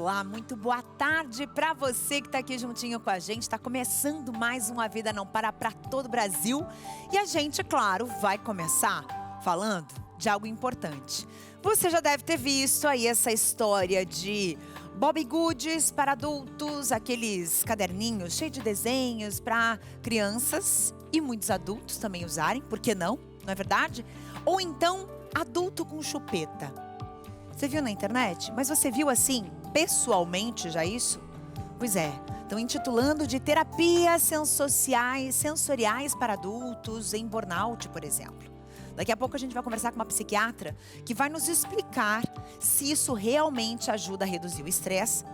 Olá, muito boa tarde para você que está aqui juntinho com a gente. Está começando mais um A Vida Não Para todo o Brasil. E a gente, claro, vai começar falando de algo importante. Você já deve ter visto aí essa história de Bobbie Goods para adultos, aqueles caderninhos cheios de desenhos para crianças e muitos adultos também usarem, por que não? Não é verdade? Ou então, adulto com chupeta. Você viu na internet? Mas você viu assim, pessoalmente já isso? Pois é, estão intitulando de terapias sensoriais para adultos em burnout, por exemplo. Daqui a pouco a gente vai conversar com uma psiquiatra que vai nos explicar se isso realmente ajuda a reduzir o estresse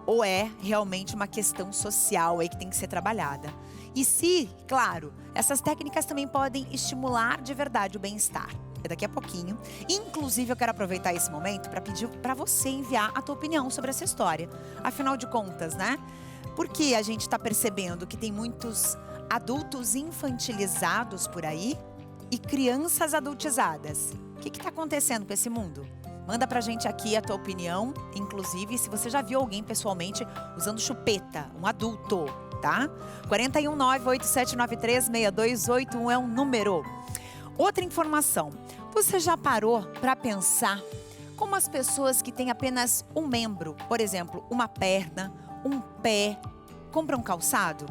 ou é realmente uma questão social aí que tem que ser trabalhada. E se, claro, essas técnicas também podem estimular de verdade o bem-estar. É daqui a pouquinho. Inclusive, eu quero aproveitar esse momento para pedir para você enviar a tua opinião sobre essa história. Afinal de contas, né? Porque a gente está percebendo que tem muitos adultos infantilizados por aí e crianças adultizadas. O que está acontecendo com esse mundo? Manda pra gente aqui a tua opinião, inclusive se você já viu alguém pessoalmente usando chupeta, um adulto, tá? 419-8793-6281 é um número. Outra informação, você já parou para pensar como as pessoas que têm apenas um membro, por exemplo, uma perna, um pé, compram calçado?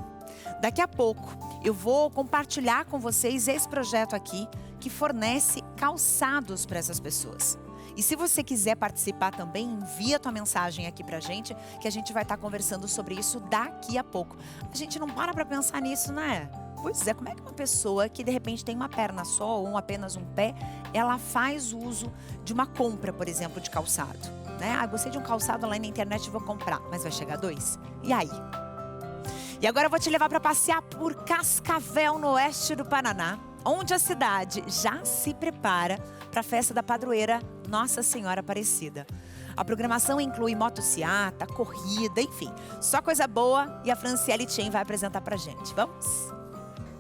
Daqui a pouco eu vou compartilhar com vocês esse projeto aqui que fornece calçados para essas pessoas. E se você quiser participar também, envia tua mensagem aqui pra gente, que a gente vai estar conversando sobre isso daqui a pouco. A gente não para pensar nisso, né? Pois é, como é que uma pessoa que de repente tem uma perna só ou apenas um pé, ela faz uso de uma compra, por exemplo, de calçado, né? Ah, gostei de um calçado lá na internet e vou comprar, mas vai chegar 2? E aí? E agora eu vou te levar para passear por Cascavel, no oeste do Paraná, onde a cidade já se prepara para a festa da padroeira Nossa Senhora Aparecida. A programação inclui motociata, corrida, enfim, só coisa boa, e a Franciele Chen vai apresentar pra gente. Vamos?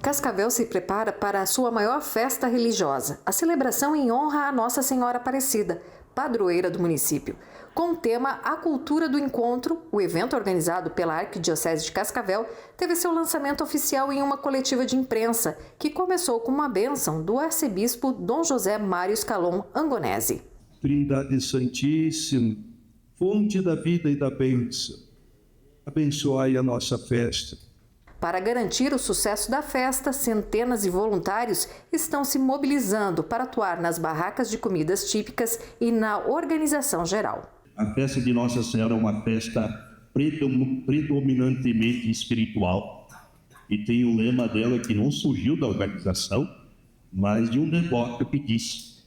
Cascavel se prepara para a sua maior festa religiosa, a celebração em honra a Nossa Senhora Aparecida, padroeira do município. Com o tema A Cultura do Encontro, o evento organizado pela Arquidiocese de Cascavel teve seu lançamento oficial em uma coletiva de imprensa, que começou com uma bênção do arcebispo Dom José Mário Scalon Angonese. Trindade Santíssima, fonte da vida e da bênção, abençoai a nossa festa. Para garantir o sucesso da festa, centenas de voluntários estão se mobilizando para atuar nas barracas de comidas típicas e na organização geral. A festa de Nossa Senhora é uma festa predominantemente espiritual e tem o lema dela que não surgiu da organização, mas de um devoto que disse.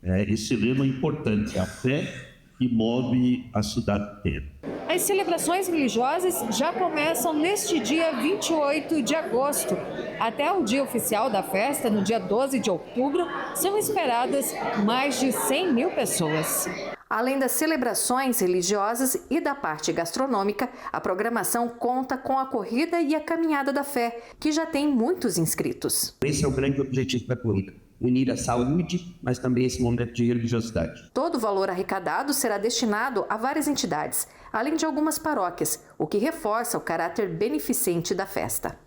Esse lema é importante, a fé que move a cidade inteira. As celebrações religiosas já começam neste dia 28 de agosto. Até o dia oficial da festa, no dia 12 de outubro, são esperadas mais de 100 mil pessoas. Além das celebrações religiosas e da parte gastronômica, a programação conta com a corrida e a caminhada da fé, que já tem muitos inscritos. Esse é o grande objetivo da corrida. Unir a saúde, mas também esse momento de religiosidade. Todo o valor arrecadado será destinado a várias entidades, além de algumas paróquias, o que reforça o caráter beneficente da festa.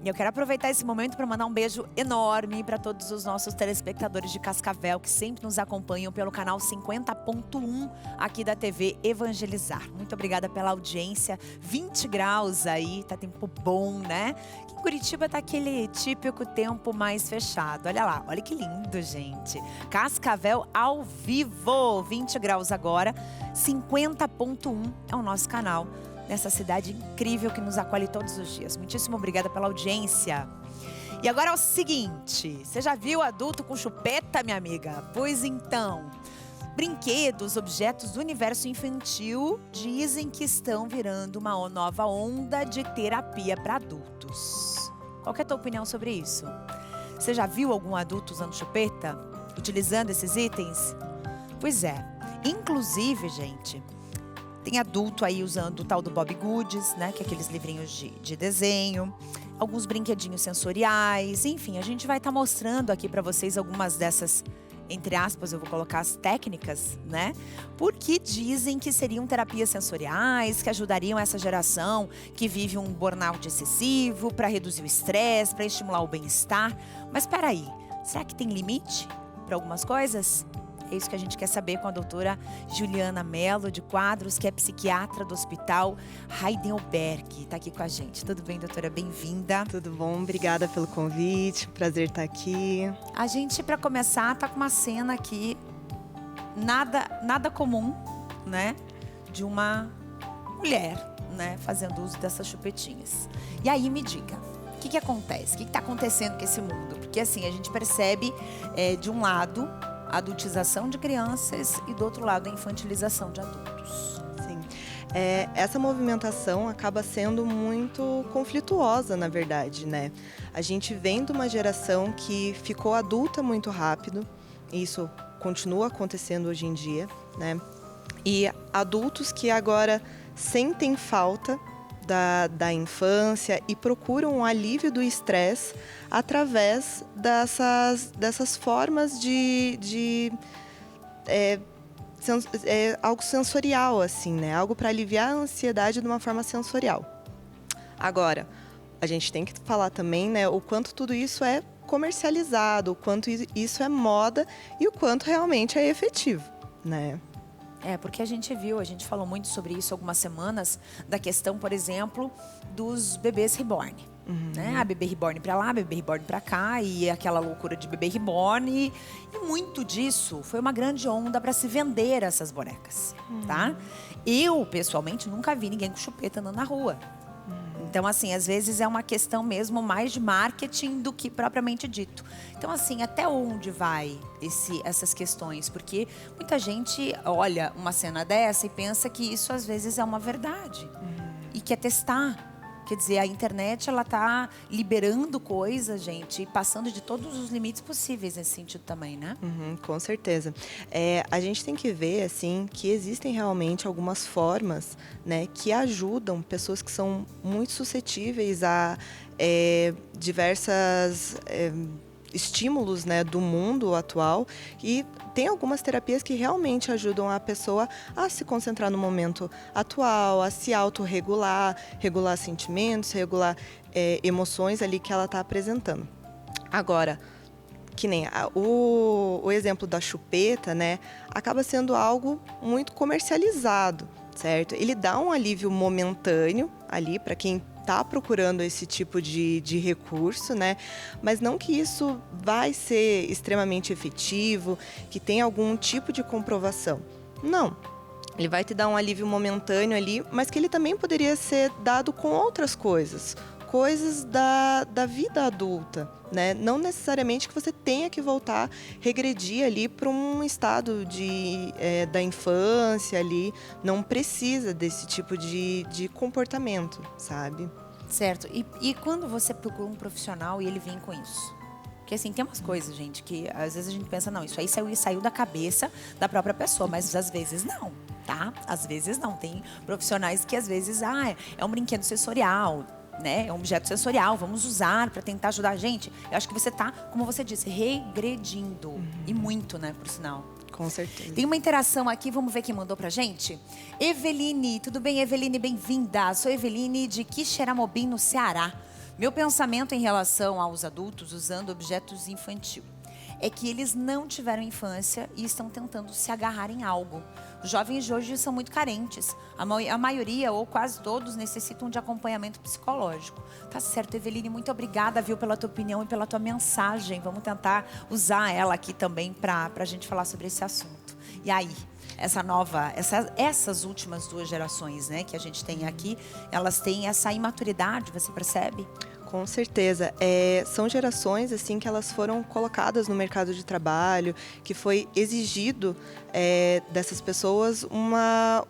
E eu quero aproveitar esse momento para mandar um beijo enorme para todos os nossos telespectadores de Cascavel que sempre nos acompanham pelo canal 50.1 aqui da TV Evangelizar. Muito obrigada pela audiência. 20 graus aí, tá tempo bom, né? Aqui em Curitiba tá aquele típico tempo mais fechado. Olha lá, olha que lindo, gente. Cascavel ao vivo, 20 graus agora, 50.1 é o nosso canal. Nessa cidade incrível que nos acolhe todos os dias. Muitíssimo obrigada pela audiência. E agora é o seguinte, você já viu adulto com chupeta, minha amiga? Pois então, brinquedos, objetos do universo infantil dizem que estão virando uma nova onda de terapia para adultos. Qual que é a tua opinião sobre isso? Você já viu algum adulto usando chupeta? Utilizando esses itens? Pois é, inclusive, gente, tem adulto aí usando o tal do Bobbie Goods, né? Que é aqueles livrinhos de desenho. Alguns brinquedinhos sensoriais. Enfim, a gente vai estar mostrando aqui para vocês algumas dessas entre aspas, eu vou colocar as técnicas, né? Porque dizem que seriam terapias sensoriais, que ajudariam essa geração que vive um burnout excessivo, para reduzir o estresse, para estimular o bem-estar. Mas espera aí, será que tem limite para algumas coisas? É isso que a gente quer saber com a doutora Juliana Mello de Quadros, que é psiquiatra do Hospital Heidelberg. Está aqui com a gente. Tudo bem, doutora? Bem-vinda. Tudo bom? Obrigada pelo convite. Prazer estar aqui. A gente, para começar, tá com uma cena aqui nada comum, né? De uma mulher, né? Fazendo uso dessas chupetinhas. E aí, me diga, o que acontece? O que está acontecendo com esse mundo? Porque, assim, a gente percebe, de um lado, a adultização de crianças e, do outro lado, a infantilização de adultos. Sim. Essa movimentação acaba sendo muito conflituosa, na verdade, né? A gente vem de uma geração que ficou adulta muito rápido, e isso continua acontecendo hoje em dia, né? E adultos que agora sentem falta da infância e procuram um alívio do estresse através dessas formas de algo sensorial, assim, né? Algo para aliviar a ansiedade de uma forma sensorial. Agora, a gente tem que falar também, né, o quanto tudo isso é comercializado, o quanto isso é moda e o quanto realmente é efetivo, né? Porque a gente falou muito sobre isso algumas semanas, da questão, por exemplo, dos bebês reborn. Né? A bebê reborn pra lá, bebê reborn pra cá, e aquela loucura de bebê reborn. E muito disso foi uma grande onda para se vender essas bonecas, tá? Eu, pessoalmente, nunca vi ninguém com chupeta andando na rua. Então, assim, às vezes é uma questão mesmo mais de marketing do que propriamente dito. Então, assim, até onde vai essas questões? Porque muita gente olha uma cena dessa e pensa que isso às vezes é uma verdade. E quer testar. Quer dizer, a internet, ela tá liberando coisas, gente, e passando de todos os limites possíveis nesse sentido também, né? Com certeza. A gente tem que ver, assim, que existem realmente algumas formas, né, que ajudam pessoas que são muito suscetíveis a diversas estímulos, né, do mundo atual, e tem algumas terapias que realmente ajudam a pessoa a se concentrar no momento atual, a se autorregular, regular sentimentos, regular emoções ali que ela está apresentando. Agora, que nem o exemplo da chupeta, né, acaba sendo algo muito comercializado, certo? Ele dá um alívio momentâneo ali para quem está procurando esse tipo de recurso, né? Mas não que isso vai ser extremamente efetivo, que tem algum tipo de comprovação. Não. Ele vai te dar um alívio momentâneo ali, mas que ele também poderia ser dado com outras coisas da vida adulta, né? Não necessariamente que você tenha que voltar, regredir ali para um estado da infância ali. Não precisa desse tipo de comportamento, sabe? Certo. E quando você procura um profissional e ele vem com isso? Porque, assim, tem umas coisas, gente, que às vezes a gente pensa, não, isso aí saiu da cabeça da própria pessoa, mas às vezes não, tá? Às vezes não. Tem profissionais que às vezes, é um brinquedo sensorial, né? É um objeto sensorial, vamos usar para tentar ajudar a gente. Eu acho que você tá, como você disse, regredindo. E muito, né, por sinal. Com certeza. Tem uma interação aqui, vamos ver quem mandou pra gente? Eveline, tudo bem, Eveline? Bem-vinda. Sou Eveline de Quixeramobim, no Ceará. Meu pensamento em relação aos adultos usando objetos infantil é que eles não tiveram infância e estão tentando se agarrar em algo. Os jovens de hoje são muito carentes. A maioria, ou quase todos, necessitam de acompanhamento psicológico. Tá certo, Eveline, muito obrigada, viu, pela tua opinião e pela tua mensagem. Vamos tentar usar ela aqui também para a gente falar sobre esse assunto. E aí, essas últimas duas gerações, né, que a gente tem aqui, elas têm essa imaturidade, você percebe? Com certeza. São gerações assim que elas foram colocadas no mercado de trabalho, que foi exigido dessas pessoas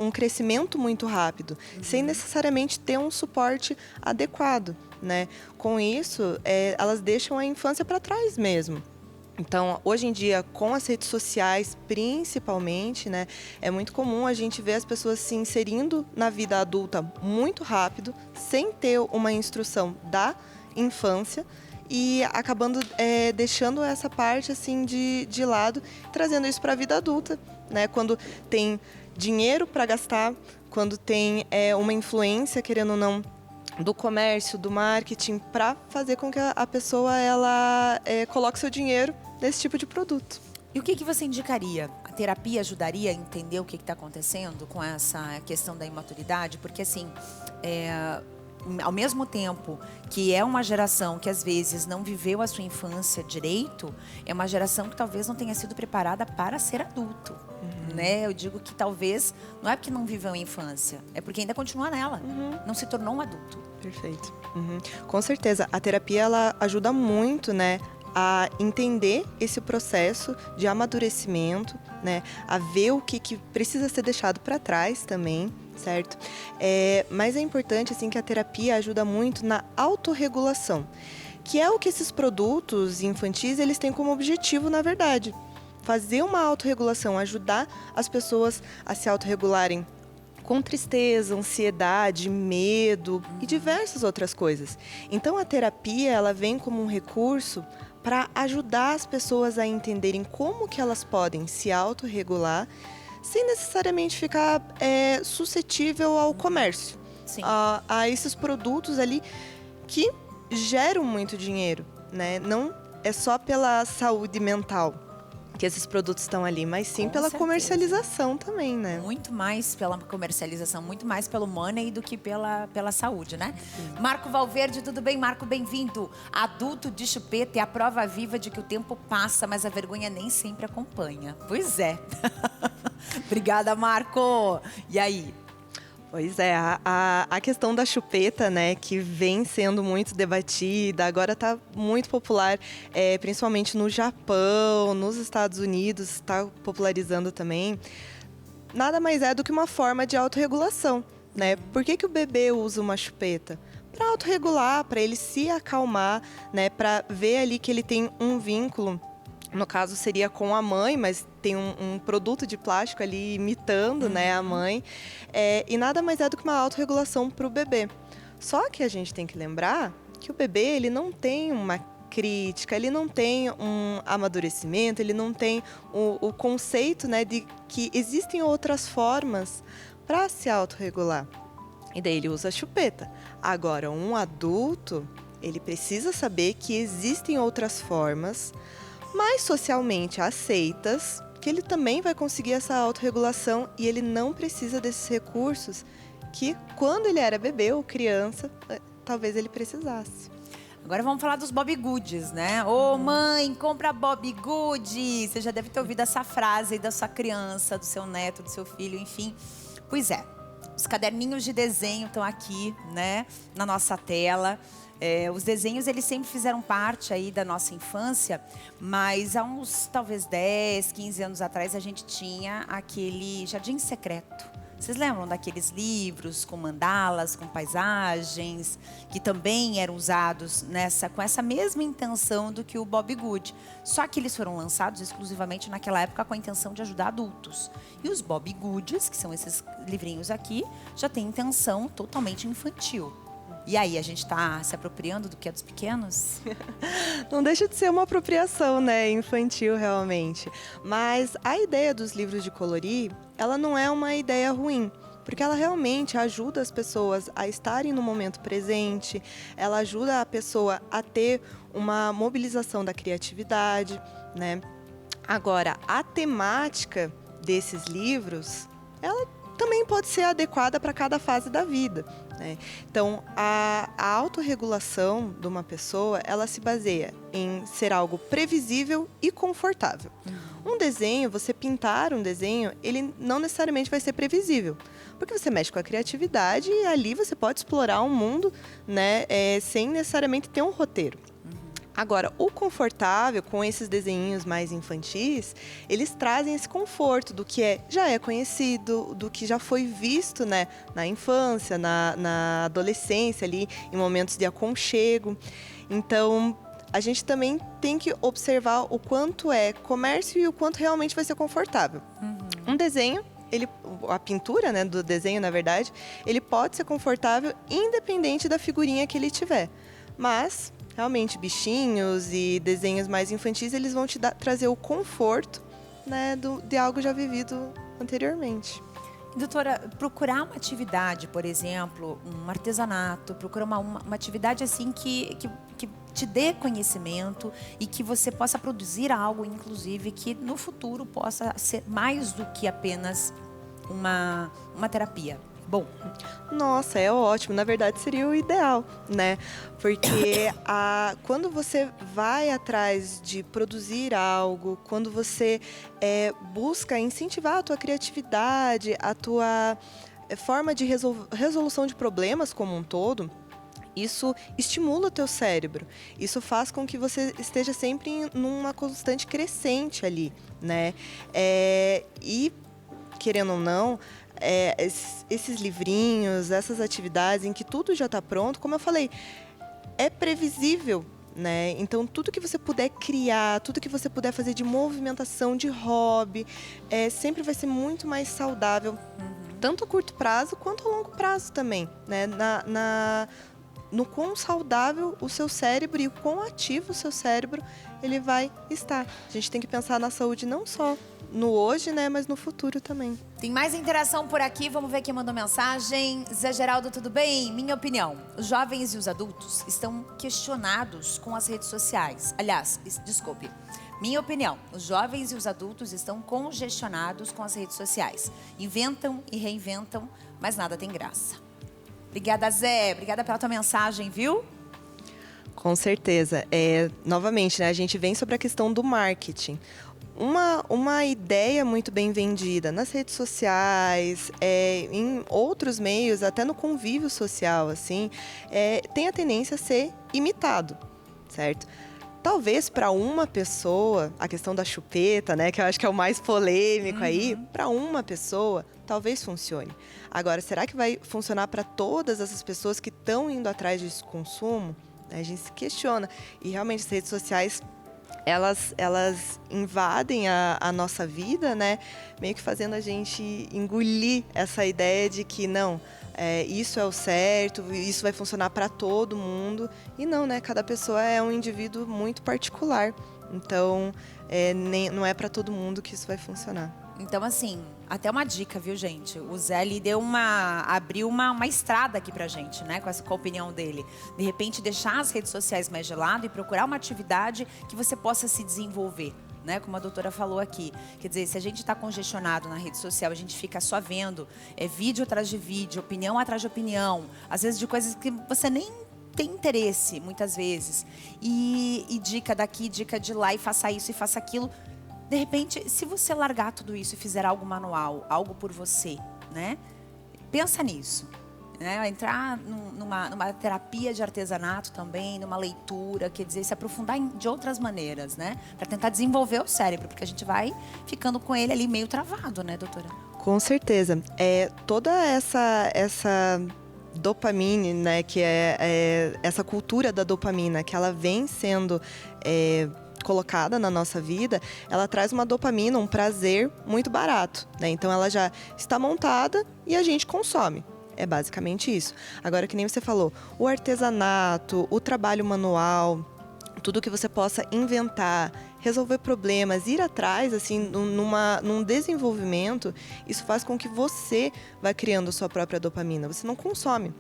um crescimento muito rápido, sem necessariamente ter um suporte adequado, né? Com isso, elas deixam a infância para trás mesmo. Então, hoje em dia, com as redes sociais, principalmente, né, é muito comum a gente ver as pessoas se inserindo na vida adulta muito rápido, sem ter uma instrução da infância, e acabando deixando essa parte assim de lado, trazendo isso para a vida adulta, né? Quando tem dinheiro para gastar, quando tem uma influência, querendo ou não, do comércio, do marketing, para fazer com que a pessoa ela coloque seu dinheiro nesse tipo de produto. E o que você indicaria? A terapia ajudaria a entender o que está acontecendo com essa questão da imaturidade? Porque, assim, ao mesmo tempo que é uma geração que, às vezes, não viveu a sua infância direito, é uma geração que talvez não tenha sido preparada para ser adulto. Né? Eu digo que talvez, não é porque não viveu a infância, é porque ainda continua nela, não se tornou um adulto. Perfeito. Com certeza, a terapia ela ajuda muito, né, a entender esse processo de amadurecimento, né, a ver o que precisa ser deixado para trás também, certo? Mas é importante assim que a terapia ajuda muito na autorregulação, que é o que esses produtos infantis eles têm como objetivo, na verdade. Fazer uma autorregulação, ajudar as pessoas a se autorregularem com tristeza, ansiedade, medo e diversas outras coisas. Então a terapia ela vem como um recurso para ajudar as pessoas a entenderem como que elas podem se autorregular sem necessariamente ficar suscetível ao comércio, a esses produtos ali que geram muito dinheiro, né? Não é só pela saúde mental que esses produtos estão ali, mas sim pela comercialização também, né? Muito mais pela comercialização, muito mais pelo money do que pela saúde, né? Sim. Marco Valverde, tudo bem? Marco, bem-vindo. Adulto de chupeta é a prova viva de que o tempo passa, mas a vergonha nem sempre acompanha. Pois é. Obrigada, Marco. E aí? Pois é, a questão da chupeta, né, que vem sendo muito debatida, agora está muito popular, principalmente no Japão, nos Estados Unidos, está popularizando também. Nada mais é do que uma forma de autorregulação, né? Por que o bebê usa uma chupeta? Para autorregular, para ele se acalmar, né, para ver ali que ele tem um vínculo. No caso, seria com a mãe, mas tem um produto de plástico ali imitando, né, a mãe. E nada mais é do que uma autorregulação para o bebê. Só que a gente tem que lembrar que o bebê ele não tem uma crítica, ele não tem um amadurecimento, ele não tem o conceito, né, de que existem outras formas para se autorregular. E daí ele usa a chupeta. Agora, um adulto, ele precisa saber que existem outras formas mais socialmente aceitas, que ele também vai conseguir essa autorregulação e ele não precisa desses recursos que, quando ele era bebê ou criança, talvez ele precisasse. Agora vamos falar dos Bobbie Goods, né? Ô, mãe, compra Bobbie Good! Você já deve ter ouvido essa frase aí da sua criança, do seu neto, do seu filho, enfim. Pois é, os caderninhos de desenho estão aqui, né, na nossa tela. Os desenhos, eles sempre fizeram parte aí da nossa infância, mas há uns, talvez 10, 15 anos atrás, a gente tinha aquele Jardim Secreto. Vocês lembram daqueles livros com mandalas, com paisagens, que também eram usados com essa mesma intenção do que o Bobbie Good. Só que eles foram lançados exclusivamente naquela época com a intenção de ajudar adultos. E os Bobbie Goods, que são esses livrinhos aqui, já têm intenção totalmente infantil. E aí, a gente está se apropriando do que é dos pequenos? Não deixa de ser uma apropriação, né, infantil realmente. Mas a ideia dos livros de colorir, ela não é uma ideia ruim, porque ela realmente ajuda as pessoas a estarem no momento presente, ela ajuda a pessoa a ter uma mobilização da criatividade, né? Agora, a temática desses livros, ela também pode ser adequada para cada fase da vida, né? Então, a autorregulação de uma pessoa, ela se baseia em ser algo previsível e confortável. Um desenho, você pintar um desenho, ele não necessariamente vai ser previsível, porque você mexe com a criatividade e ali você pode explorar um mundo, né, sem necessariamente ter um roteiro. Agora, o confortável, com esses desenhinhos mais infantis, eles trazem esse conforto do que já é conhecido, do que já foi visto, né, na infância, na adolescência, ali, em momentos de aconchego. Então, a gente também tem que observar o quanto é comércio e o quanto realmente vai ser confortável. Um desenho, a pintura, né, do desenho, na verdade, ele pode ser confortável independente da figurinha que ele tiver. Mas, realmente, bichinhos e desenhos mais infantis, eles vão te trazer o conforto, né, de algo já vivido anteriormente. Doutora, procurar uma atividade, por exemplo, um artesanato, procurar uma atividade assim que te dê conhecimento e que você possa produzir algo, inclusive, que no futuro possa ser mais do que apenas uma terapia. Bom. Nossa, é ótimo. Na verdade, seria o ideal, né? Porque quando você vai atrás de produzir algo, quando você busca incentivar a tua criatividade, a tua forma de resolução de problemas como um todo, isso estimula o teu cérebro. Isso faz com que você esteja sempre numa constante crescente ali, né? E, querendo ou não, esses livrinhos, essas atividades em que tudo já está pronto, como eu falei, é previsível, né? Então, tudo que você puder criar, tudo que você puder fazer de movimentação, de hobby, sempre vai ser muito mais saudável, tanto a curto prazo quanto a longo prazo também, né? No quão saudável o seu cérebro e o quão ativo o seu cérebro ele vai estar. A gente tem que pensar na saúde não só no hoje, né, mas no futuro também. Tem mais interação por aqui, vamos ver quem mandou mensagem. Zé Geraldo, tudo bem? Minha opinião, os jovens e os adultos estão questionados com as redes sociais. Aliás, desculpe, minha opinião, os jovens e os adultos estão congestionados com as redes sociais. Inventam e reinventam, mas nada tem graça. Obrigada, Zé. Obrigada pela tua mensagem, viu? Com certeza. Novamente, né, a gente vem sobre a questão do marketing. Uma ideia muito bem vendida nas redes sociais, em outros meios, até no convívio social, assim, tem a tendência a ser imitado, certo? Talvez para uma pessoa, a questão da chupeta, né, que eu acho que é o mais polêmico aí, para uma pessoa, talvez funcione. Agora, será que vai funcionar para todas essas pessoas que estão indo atrás desse consumo? A gente se questiona. E realmente as redes sociais, elas invadem a nossa vida, né? Meio que fazendo a gente engolir essa ideia de que não, isso é o certo, isso vai funcionar para todo mundo. E não, né? Cada pessoa é um indivíduo muito particular. Então, não é para todo mundo que isso vai funcionar. Então, assim, até uma dica, viu, gente? O Zé ali abriu uma estrada aqui pra gente, né? Com a opinião dele. De repente, deixar as redes sociais mais de lado e procurar uma atividade que você possa se desenvolver, né? Como a doutora falou aqui. Quer dizer, se a gente está congestionado na rede social, a gente fica só vendo vídeo atrás de vídeo, opinião atrás de opinião, às vezes de coisas que você nem tem interesse, muitas vezes. E dica daqui, dica de lá, e faça isso e faça aquilo. De repente, se você largar tudo isso e fizer algo manual, algo por você, né? Pensa nisso. Né? Entrar numa terapia de artesanato também, numa leitura, quer dizer, se aprofundar de outras maneiras, né? Para tentar desenvolver o cérebro, porque a gente vai ficando com ele ali meio travado, né, doutora? Com certeza. Toda essa dopamina, né, que essa cultura da dopamina, que ela vem sendo colocada na nossa vida, ela traz uma dopamina, um prazer muito barato, né? Então ela já está montada e a gente consome. É basicamente isso. Agora, que nem você falou, o artesanato, o trabalho manual, tudo que você possa inventar, resolver problemas, ir atrás, assim, num desenvolvimento, isso faz com que você vá criando a sua própria dopamina. Você não consome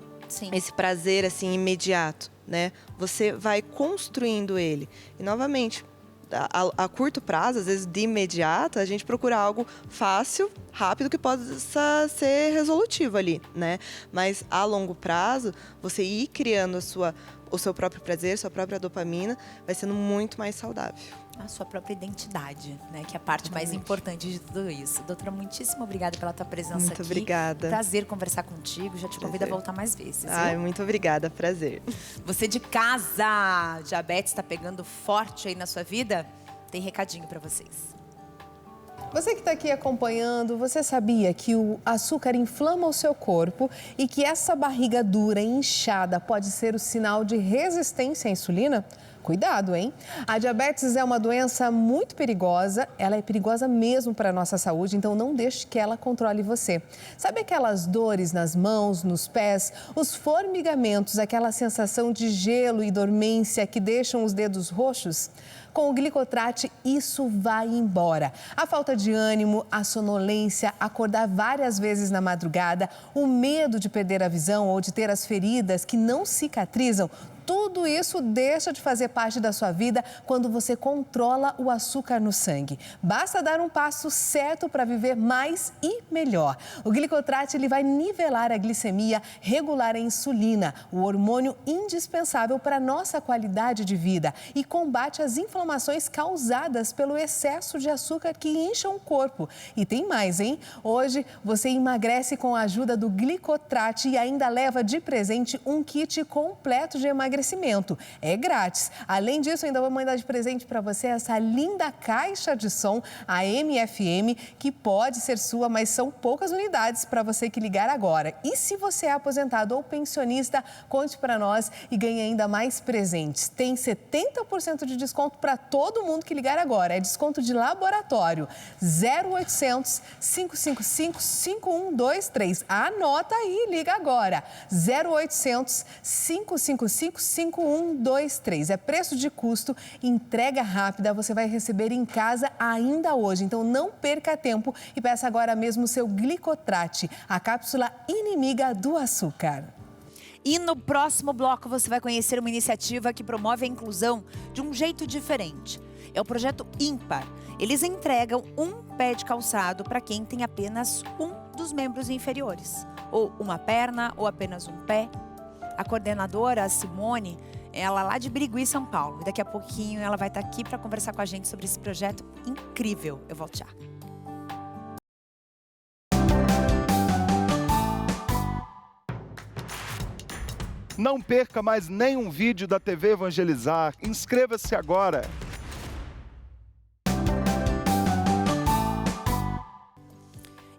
esse prazer, assim, imediato, né? Você vai construindo ele. E, novamente, a curto prazo, às vezes de imediato, a gente procura algo fácil, rápido, que possa ser resolutivo ali, né? Mas a longo prazo, você ir criando o seu próprio prazer, sua própria dopamina, vai sendo muito mais saudável. A sua própria identidade, né? Que é a parte mais importante de tudo isso. Doutora, muitíssimo obrigada pela tua presença aqui. Muito obrigada. Prazer conversar contigo. Já te convido a voltar mais vezes. Ai, muito obrigada. Prazer. Você de casa, diabetes está pegando forte aí na sua vida? Tem recadinho para vocês. Você que está aqui acompanhando, você sabia que o açúcar inflama o seu corpo e que essa barriga dura e inchada pode ser o sinal de resistência à insulina? Cuidado, hein? A diabetes é uma doença muito perigosa, ela é perigosa mesmo para a nossa saúde, então não deixe que ela controle você. Sabe aquelas dores nas mãos, nos pés, os formigamentos, aquela sensação de gelo e dormência que deixam os dedos roxos? Com o Glicotrate, isso vai embora. A falta de ânimo, a sonolência, acordar várias vezes na madrugada, o medo de perder a visão ou de ter as feridas que não cicatrizam, tudo isso deixa de fazer parte da sua vida quando você controla o açúcar no sangue. Basta dar um passo certo para viver mais e melhor. O Glicotrate ele vai nivelar a glicemia, regular a insulina, o hormônio indispensável para a nossa qualidade de vida e combate as inflamações causadas pelo excesso de açúcar que incham o corpo. E tem mais, hein? Hoje você emagrece com a ajuda do Glicotrate e ainda leva de presente um kit completo de emagrecimento. É grátis. Além disso, ainda vou mandar de presente para você essa linda caixa de som, a MFM, que pode ser sua, mas são poucas unidades para você que ligar agora. E se você é aposentado ou pensionista, conte para nós e ganhe ainda mais presentes. Tem 70% de desconto para todo mundo que ligar agora. É desconto de laboratório. 0800 555 5123. Anota aí, liga agora. 0800 555 5123. É preço de custo, entrega rápida, você vai receber em casa ainda hoje. Então não perca tempo e peça agora mesmo o seu Glicotrate, a cápsula inimiga do açúcar. E no próximo bloco você vai conhecer uma iniciativa que promove a inclusão de um jeito diferente. É o projeto Ímpar. Eles entregam um pé de calçado para quem tem apenas um dos membros inferiores. Ou uma perna, ou apenas um pé. A coordenadora, a Simone, ela lá de Birigui, São Paulo. E daqui a pouquinho ela vai estar aqui para conversar com a gente sobre esse projeto incrível. Eu volto já. Não perca mais nenhum vídeo da TV Evangelizar. Inscreva-se agora.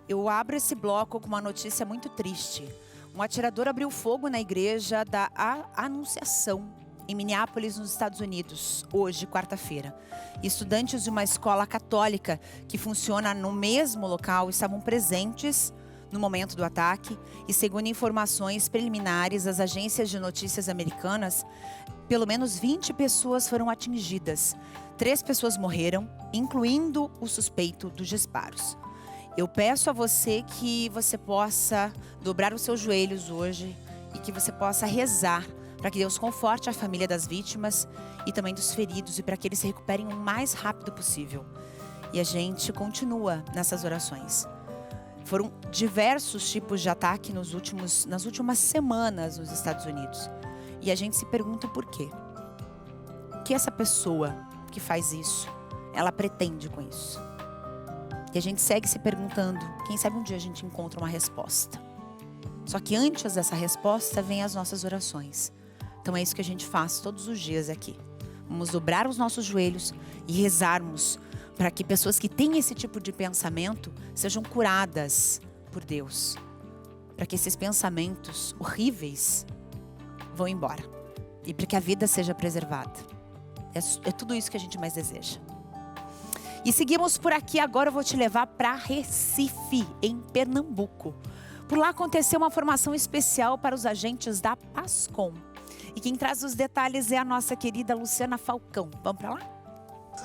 Eu abro esse bloco com uma notícia muito triste. Um atirador abriu fogo na igreja da Anunciação, em Minneapolis, nos Estados Unidos, hoje, quarta-feira. Estudantes de uma escola católica que funciona no mesmo local estavam presentes no momento do ataque e, segundo informações preliminares das agências de notícias americanas, pelo menos 20 pessoas foram atingidas. 3 pessoas morreram, incluindo o suspeito dos disparos. Eu peço a você que você possa dobrar os seus joelhos hoje e que você possa rezar para que Deus conforte a família das vítimas e também dos feridos e para que eles se recuperem o mais rápido possível. E a gente continua nessas orações. Foram diversos tipos de ataque nas últimas semanas nos Estados Unidos. E a gente se pergunta por quê. O que essa pessoa que faz isso, ela pretende com isso? E a gente segue se perguntando, quem sabe um dia a gente encontra uma resposta. Só que antes dessa resposta, vem as nossas orações. Então é isso que a gente faz todos os dias aqui. Vamos dobrar os nossos joelhos e rezarmos para que pessoas que têm esse tipo de pensamento sejam curadas por Deus. Para que esses pensamentos horríveis vão embora. E para que a vida seja preservada. É tudo isso que a gente mais deseja. E seguimos por aqui, agora eu vou te levar para Recife, em Pernambuco. Por lá aconteceu uma formação especial para os agentes da PASCOM. E quem traz os detalhes é a nossa querida Luciana Falcão. Vamos para lá?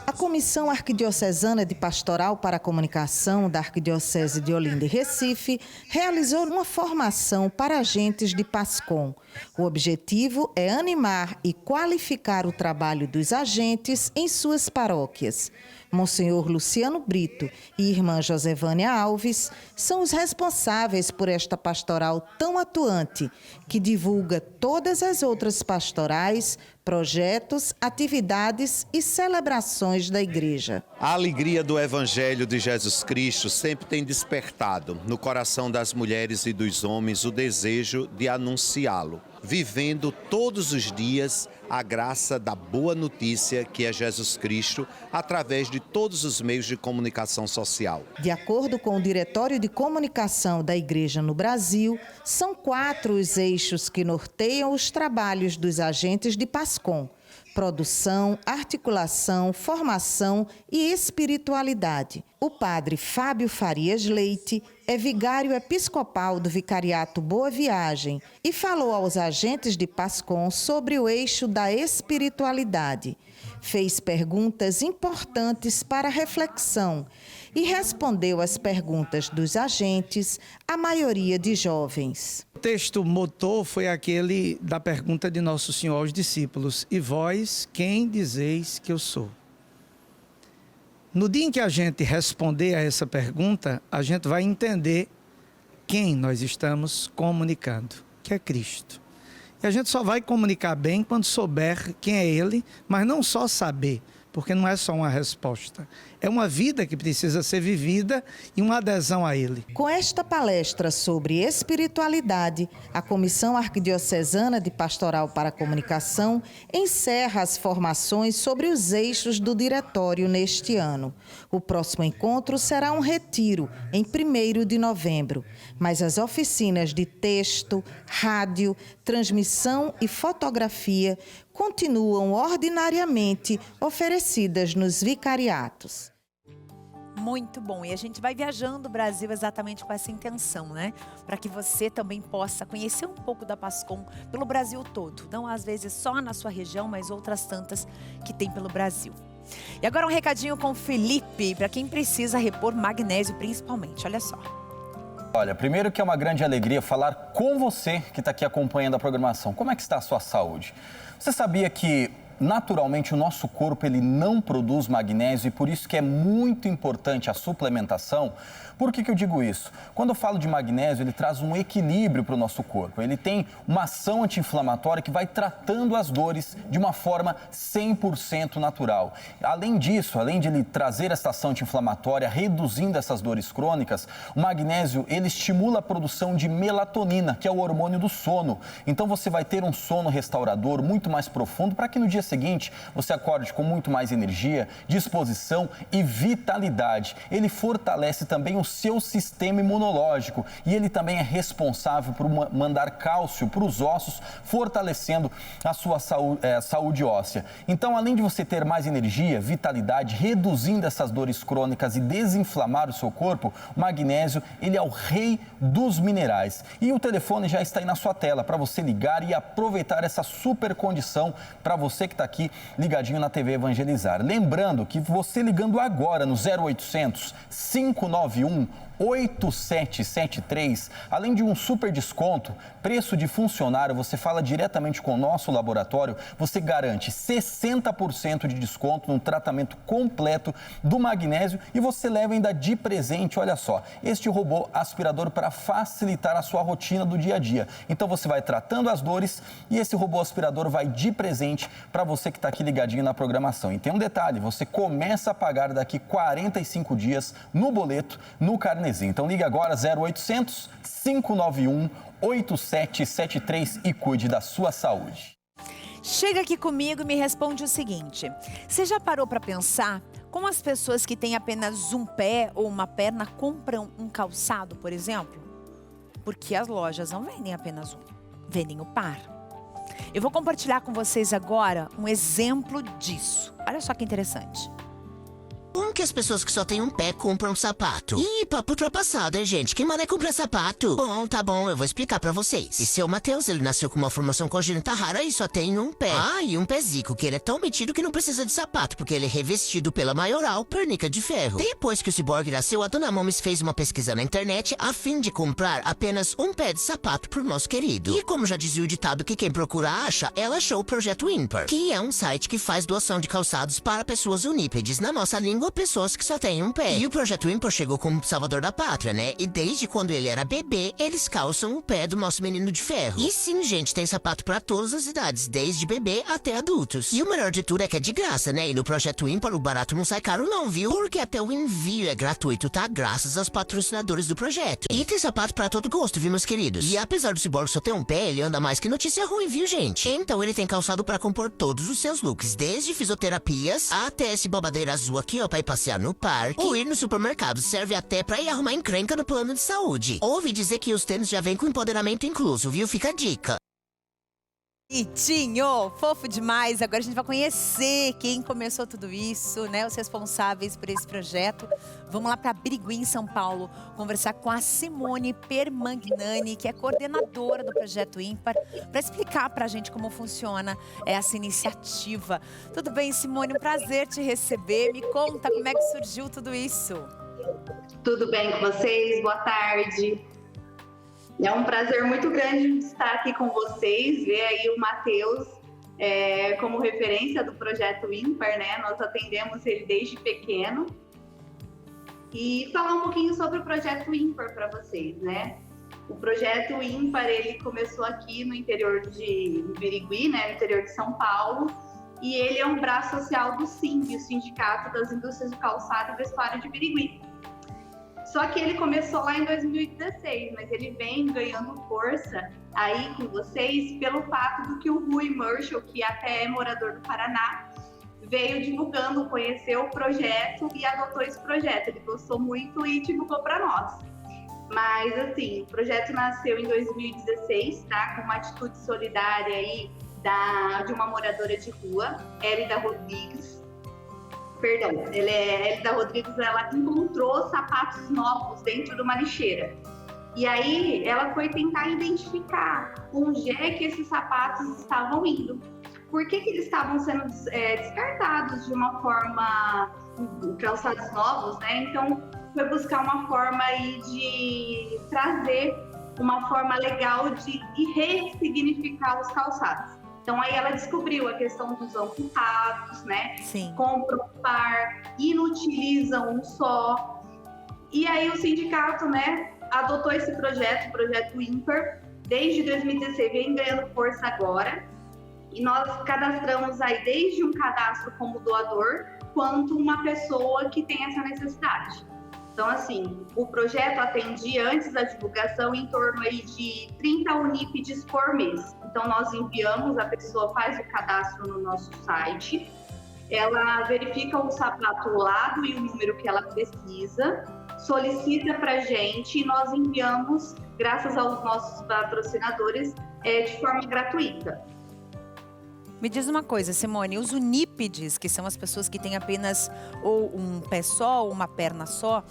A Comissão Arquidiocesana de Pastoral para a Comunicação da Arquidiocese de Olinda e Recife realizou uma formação para agentes de PASCOM. O objetivo é animar e qualificar o trabalho dos agentes em suas paróquias. Monsenhor Luciano Brito e irmã Josevânia Alves são os responsáveis por esta pastoral tão atuante, que divulga todas as outras pastorais, projetos, atividades e celebrações da igreja. A alegria do Evangelho de Jesus Cristo sempre tem despertado no coração das mulheres e dos homens o desejo de anunciá-lo, vivendo todos os dias a graça da boa notícia que é Jesus Cristo, através de todos os meios de comunicação social. De acordo com o Diretório de Comunicação da Igreja no Brasil, são 4 os eixos que norteiam os trabalhos dos agentes de PASCOM: produção, articulação, formação e espiritualidade. O padre Fábio Farias Leite é vigário episcopal do Vicariato Boa Viagem e falou aos agentes de PASCOM sobre o eixo da espiritualidade. Fez perguntas importantes para reflexão e respondeu às perguntas dos agentes, a maioria de jovens. O texto motor foi aquele da pergunta de Nosso Senhor aos discípulos: e vós, quem dizeis que eu sou? No dia em que a gente responder a essa pergunta, a gente vai entender quem nós estamos comunicando, que é Cristo. E a gente só vai comunicar bem quando souber quem é Ele, mas não só saber, porque não é só uma resposta. É uma vida que precisa ser vivida e uma adesão a Ele. Com esta palestra sobre espiritualidade, a Comissão Arquidiocesana de Pastoral para a Comunicação encerra as formações sobre os eixos do diretório neste ano. O próximo encontro será um retiro, em 1º de novembro. Mas as oficinas de texto, rádio, transmissão e fotografia continuam ordinariamente oferecidas nos vicariatos. Muito bom. E a gente vai viajando o Brasil exatamente com essa intenção, né? Para que você também possa conhecer um pouco da PASCOM pelo Brasil todo. Não às vezes só na sua região, mas outras tantas que tem pelo Brasil. E agora um recadinho com o Felipe, para quem precisa repor magnésio principalmente. Olha só. Olha, primeiro que é uma grande alegria falar com você que está aqui acompanhando a programação. Como é que está a sua saúde? Você sabia que naturalmente o nosso corpo ele não produz magnésio e por isso que é muito importante a suplementação? Por que eu digo isso? Quando eu falo de magnésio, ele traz um equilíbrio para o nosso corpo. Ele tem uma ação anti-inflamatória que vai tratando as dores de uma forma 100% natural. Além disso, além de ele trazer essa ação anti-inflamatória, reduzindo essas dores crônicas, o magnésio ele estimula a produção de melatonina, que é o hormônio do sono. Então você vai ter um sono restaurador muito mais profundo para que no dia seguinte você acorde com muito mais energia, disposição e vitalidade. Ele fortalece também o seu sistema imunológico e ele também é responsável por mandar cálcio para os ossos, fortalecendo a sua saúde óssea. Então, além de você ter mais energia, vitalidade, reduzindo essas dores crônicas e desinflamar o seu corpo, o magnésio, ele é o rei dos minerais. E o telefone já está aí na sua tela para você ligar e aproveitar essa super condição para você que está aqui ligadinho na TV Evangelizar. Lembrando que você ligando agora no 0800 591 8773, além de um super desconto, preço de funcionário, você fala diretamente com o nosso laboratório, você garante 60% de desconto no tratamento completo do magnésio e você leva ainda de presente, olha só, este robô aspirador para facilitar a sua rotina do dia a dia. Então você vai tratando as dores e esse robô aspirador vai de presente para você que está aqui ligadinho na programação. E tem um detalhe, você começa a pagar daqui 45 dias no boleto, no carnê. Então ligue agora 0800 591 8773 e cuide da sua saúde. Chega aqui comigo e me responde o seguinte: você já parou para pensar como as pessoas que têm apenas um pé ou uma perna compram um calçado, por exemplo? Porque as lojas não vendem apenas um, vendem o par. Eu vou compartilhar com vocês agora um exemplo disso. Olha só que interessante. Como que as pessoas que só têm um pé compram sapato? Ih, papo ultrapassado, hein, gente? Quem mané compra sapato? Bom, tá bom, eu vou explicar pra vocês. E seu Matheus, ele nasceu com uma formação congênita rara e só tem um pé. Ah, e um pezico, que ele é tão metido que não precisa de sapato, porque ele é revestido pela maioral pernica de ferro. Depois que o ciborgue nasceu, a dona Momes fez uma pesquisa na internet a fim de comprar apenas um pé de sapato pro nosso querido. E como já dizia o ditado que quem procura acha, ela achou o Projeto Ímpar, que é um site que faz doação de calçados para pessoas unípedes, na nossa língua, pessoas que só têm um pé. E o Projeto Ímpar chegou como salvador da pátria, né? E desde quando ele era bebê, eles calçam o pé do nosso menino de ferro. E sim, gente, tem sapato pra todas as idades, desde bebê até adultos. E o melhor de tudo é que é de graça, né? E no Projeto Ímpar o barato não sai caro não, viu? Porque até o envio é gratuito, tá? Graças aos patrocinadores do projeto. E tem sapato pra todo gosto, viu, meus queridos? E apesar do ciborgue só ter um pé, ele anda mais que notícia ruim, viu, gente? Então ele tem calçado pra compor todos os seus looks, desde fisioterapias até esse babadeira azul aqui, ó, pra ir passear no parque ou ir no supermercado. Serve até pra ir arrumar encrenca no plano de saúde. Ouvi dizer que os tênis já vêm com empoderamento incluso, viu? Fica a dica. Bonitinho, fofo demais. Agora a gente vai conhecer quem começou tudo isso, né? Os responsáveis por esse projeto. Vamos lá para Birigui, em São Paulo, conversar com a Simone Permagnani, que é coordenadora do Projeto Ímpar, para explicar para a gente como funciona essa iniciativa. Tudo bem, Simone? Um prazer te receber. Me conta como é que surgiu tudo isso. Tudo bem com vocês? Boa tarde. É um prazer muito grande estar aqui com vocês, ver aí o Matheus como referência do Projeto Ímpar, né? Nós atendemos ele desde pequeno. E falar um pouquinho sobre o Projeto Ímpar para vocês, né? O Projeto Ímpar, ele começou aqui no interior de Birigui, né? No interior de São Paulo. E ele é um braço social do SINB, o Sindicato das Indústrias de Calçado e Vestuário de Birigui. Só que ele começou lá em 2016, mas ele vem ganhando força aí com vocês pelo fato do que o Rui Marshall, que até é morador do Paraná, veio divulgando, conheceu o projeto e adotou esse projeto. Ele gostou muito e divulgou para nós. Mas, assim, o projeto nasceu em 2016, tá? Com uma atitude solidária aí de uma moradora de rua, Elida Rodrigues. Elida Rodrigues, ela encontrou sapatos novos dentro de uma lixeira. E aí, ela foi tentar identificar onde é que esses sapatos estavam indo. Por que eles estavam sendo descartados de uma forma, calçados novos, né? Então, foi buscar uma forma aí de trazer uma forma legal de ressignificar os calçados. Então, aí ela descobriu a questão dos amputados, né? Sim. Compram um par, inutilizam um só. E aí o sindicato, né, adotou esse projeto, o Projeto Ímpar, desde 2016, vem ganhando força agora. E nós cadastramos aí desde um cadastro como doador, quanto uma pessoa que tem essa necessidade. Então, assim, o projeto atendia, antes da divulgação, em torno aí de 30 unípedes por mês. Então, nós enviamos, a pessoa faz o cadastro no nosso site, ela verifica o sapato, o lado e o número que ela precisa, solicita para a gente e nós enviamos, graças aos nossos patrocinadores, de forma gratuita. Me diz uma coisa, Simone, os unípedes, que são as pessoas que têm apenas ou um pé só ou uma perna só,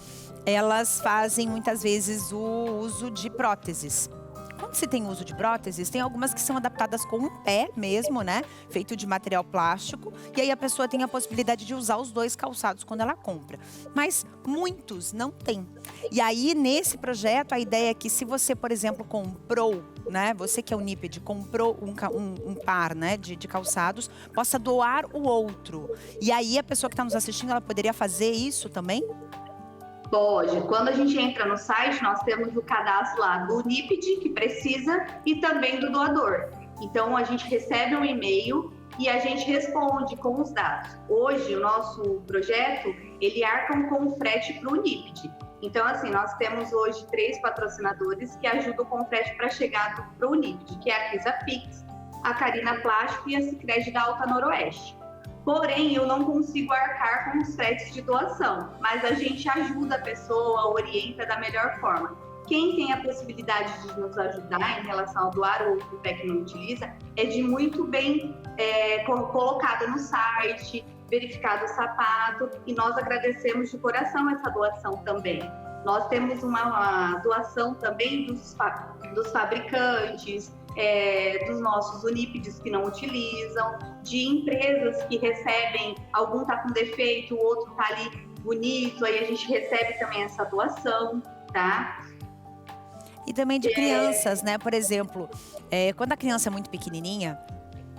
elas fazem muitas vezes o uso de próteses. Quando se tem uso de próteses, tem algumas que são adaptadas com um pé mesmo, né? Feito de material plástico. E aí a pessoa tem a possibilidade de usar os dois calçados quando ela compra. Mas muitos não têm. E aí, nesse projeto, a ideia é que se você, por exemplo, comprou, né? Você que é unípede, comprou um par, né, de calçados, possa doar o outro. E aí a pessoa que está nos assistindo, ela poderia fazer isso também? Pode. Quando a gente entra no site, nós temos o cadastro lá do unípede, que precisa, e também do doador. Então, a gente recebe um e-mail e a gente responde com os dados. Hoje, o nosso projeto, ele arca com o frete para o unípede. Então, assim, nós temos hoje 3 patrocinadores que ajudam com o frete para chegar para o unípede, que é a Kisa Pix, a Carina Plástico e a Sicredi da Alta Noroeste. Porém, eu não consigo arcar com os fretes de doação, mas a gente ajuda a pessoa, orienta da melhor forma. Quem tem a possibilidade de nos ajudar em relação a doar ou o pé que não utiliza, é de muito bem colocada no site, verificado o sapato, e nós agradecemos de coração essa doação também. Nós temos uma doação também dos fabricantes, dos nossos unípedes que não utilizam, de empresas que recebem, algum tá com defeito, o outro tá ali bonito, aí a gente recebe também essa doação, tá? E também de crianças, né? Por exemplo, quando a criança é muito pequenininha,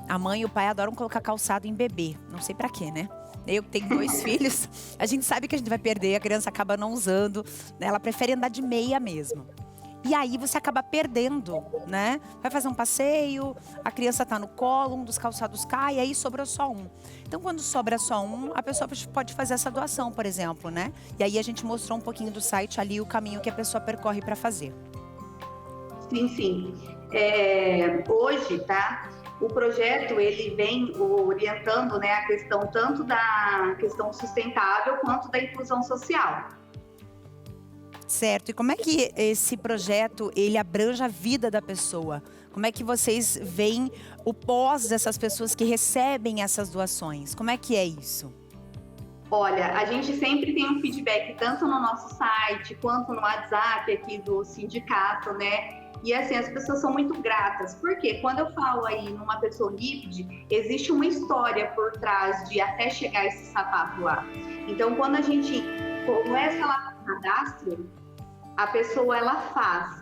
a mãe e o pai adoram colocar calçado em bebê. Não sei pra quê, né? Eu que tenho 2 filhos, a gente sabe que a gente vai perder, a criança acaba não usando, né? Ela prefere andar de meia mesmo. E aí você acaba perdendo, né? Vai fazer um passeio, a criança tá no colo, um dos calçados cai, e aí sobrou só um. Então, quando sobra só um, a pessoa pode fazer essa doação, por exemplo, né? E aí a gente mostrou um pouquinho do site ali, o caminho que a pessoa percorre para fazer. Sim, sim. Hoje, tá? O projeto, ele vem orientando, né, a questão tanto da questão sustentável quanto da inclusão social. Certo. E como é que esse projeto, ele abrange a vida da pessoa? Como é que vocês veem o pós dessas pessoas que recebem essas doações? Como é que é isso? Olha, a gente sempre tem um feedback tanto no nosso site quanto no WhatsApp aqui do sindicato, né? E assim, as pessoas são muito gratas. Porque quando eu falo aí numa pessoa lípide, existe uma história por trás de até chegar esse sapato lá. Então, quando a gente começa lá no cadastro, a pessoa ela faz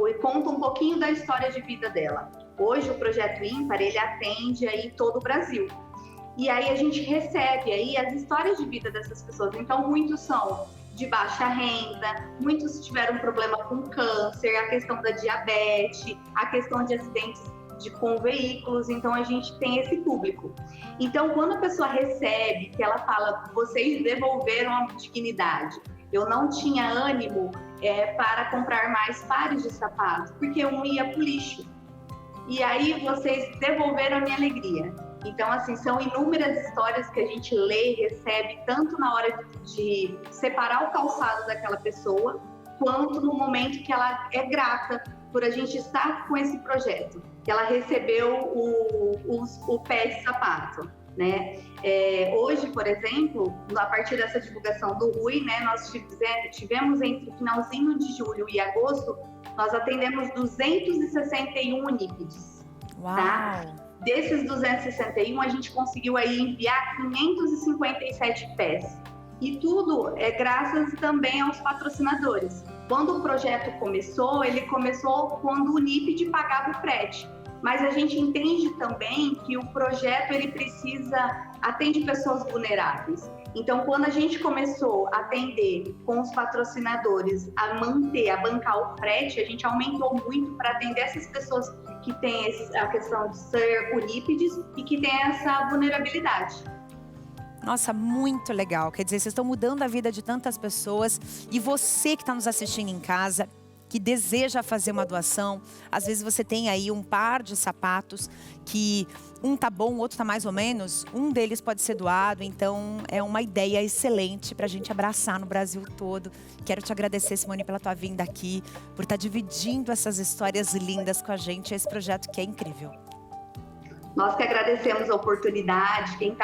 e conta um pouquinho da história de vida dela. Hoje o Projeto Ímpar, ele atende aí todo o Brasil. E aí a gente recebe aí as histórias de vida dessas pessoas. Então, muitos são de baixa renda, muitos tiveram problema com câncer, a questão da diabetes, a questão de acidentes com veículos. Então, a gente tem esse público. Então, quando a pessoa recebe, que ela fala, vocês devolveram a dignidade, eu não tinha ânimo para comprar mais pares de sapato, porque um ia para o lixo. E aí, vocês devolveram a minha alegria. Então, assim, são inúmeras histórias que a gente lê e recebe, tanto na hora de separar o calçado daquela pessoa, quanto no momento que ela é grata por a gente estar com esse projeto, que ela recebeu o pé de sapato, né? Hoje, por exemplo, a partir dessa divulgação do Rui, né, nós tivemos entre finalzinho de julho e agosto, nós atendemos 261 unípedes. Uau! Tá? Desses 261, a gente conseguiu aí enviar 557 pés. E tudo é graças também aos patrocinadores. Quando o projeto começou, ele começou quando o NIPD pagava o frete. Mas a gente entende também que o projeto ele atende pessoas vulneráveis. Então, quando a gente começou a atender com os patrocinadores, a bancar o frete, a gente aumentou muito para atender essas pessoas que têm a questão de ser unípedes e que têm essa vulnerabilidade. Nossa, muito legal. Quer dizer, vocês estão mudando a vida de tantas pessoas. E você que está nos assistindo em casa, que deseja fazer uma doação, às vezes você tem aí um par de sapatos que um tá bom, o outro tá mais ou menos, um deles pode ser doado. Então é uma ideia excelente pra gente abraçar no Brasil todo. Quero te agradecer, Simone, pela tua vinda aqui, por estar dividindo essas histórias lindas com a gente, esse projeto que é incrível. Nós que agradecemos a oportunidade, quem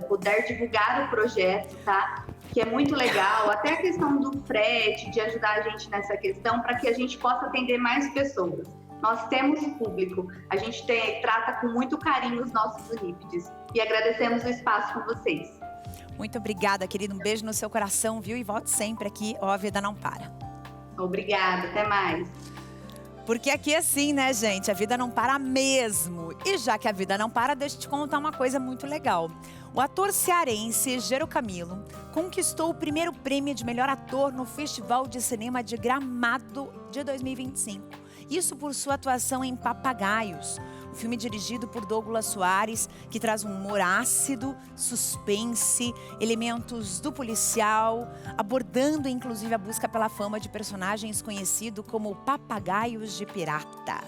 puder divulgar o projeto, tá? Que é muito legal, até a questão do frete, de ajudar a gente nessa questão, para que a gente possa atender mais pessoas. Nós temos público, a gente trata com muito carinho os nossos unípedes e agradecemos o espaço com vocês. Muito obrigada, querido. Um beijo no seu coração, viu? E volte sempre aqui, ó, a vida não para. Obrigada, até mais. Porque aqui é assim, né, gente? A vida não para mesmo. E já que a vida não para, deixa eu te contar uma coisa muito legal. O ator cearense Gero Camilo conquistou o primeiro prêmio de melhor ator no Festival de Cinema de Gramado de 2025. Isso por sua atuação em Papagaios, um filme dirigido por Douglas Soares, que traz um humor ácido, suspense, elementos do policial, abordando inclusive a busca pela fama de personagens conhecidos como Papagaios de Pirata.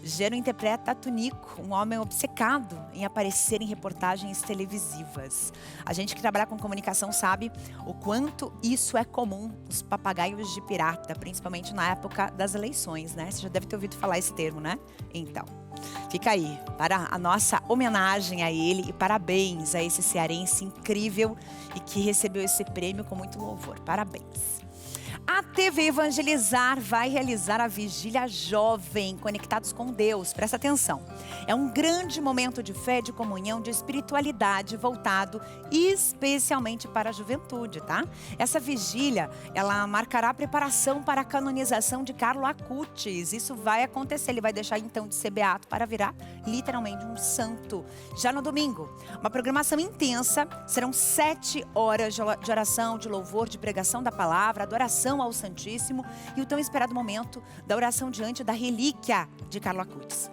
Gero interpreta Tunico, um homem obcecado em aparecer em reportagens televisivas. A gente que trabalha com comunicação sabe o quanto isso é comum, os papagaios de pirata, principalmente na época das eleições, né? Você já deve ter ouvido falar esse termo, né? Então, fica aí para a nossa homenagem a ele e parabéns a esse cearense incrível e que recebeu esse prêmio com muito louvor. Parabéns! A TV Evangelizar vai realizar a Vigília Jovem, Conectados com Deus. Presta atenção. É um grande momento de fé, de comunhão, de espiritualidade voltado especialmente para a juventude, tá? Essa vigília, ela marcará a preparação para a canonização de Carlo Acutis. Isso vai acontecer, ele vai deixar então de ser beato para virar literalmente um santo. Já no domingo, uma programação intensa, serão 7 horas de oração, de louvor, de pregação da palavra, adoração ao Santíssimo e o tão esperado momento da oração diante da relíquia de Carlo Acutis.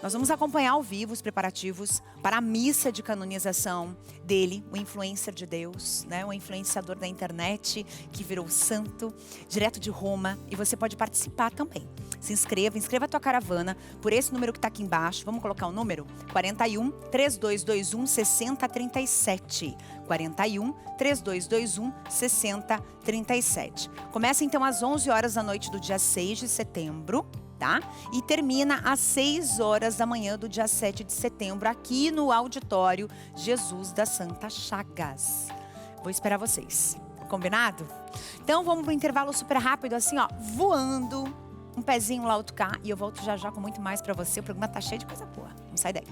Nós vamos acompanhar ao vivo os preparativos para a missa de canonização dele, o influencer de Deus, né? O influenciador da internet que virou santo, direto de Roma, e você pode participar também. Se inscreva a tua caravana por esse número que está aqui embaixo. Vamos colocar o número? 41 3221 6037. 41 3221 6037. Começa então às 11 horas da noite do dia 6 de setembro. tá? E termina às 6 horas da manhã do dia 7 de setembro, aqui no Auditório Jesus das Santas Chagas. Vou esperar vocês. Combinado? Então vamos pro intervalo super rápido, assim, ó, voando. Um pezinho lá, outro cá. E eu volto já já com muito mais pra você. O programa tá cheio de coisa boa. Não sai daí.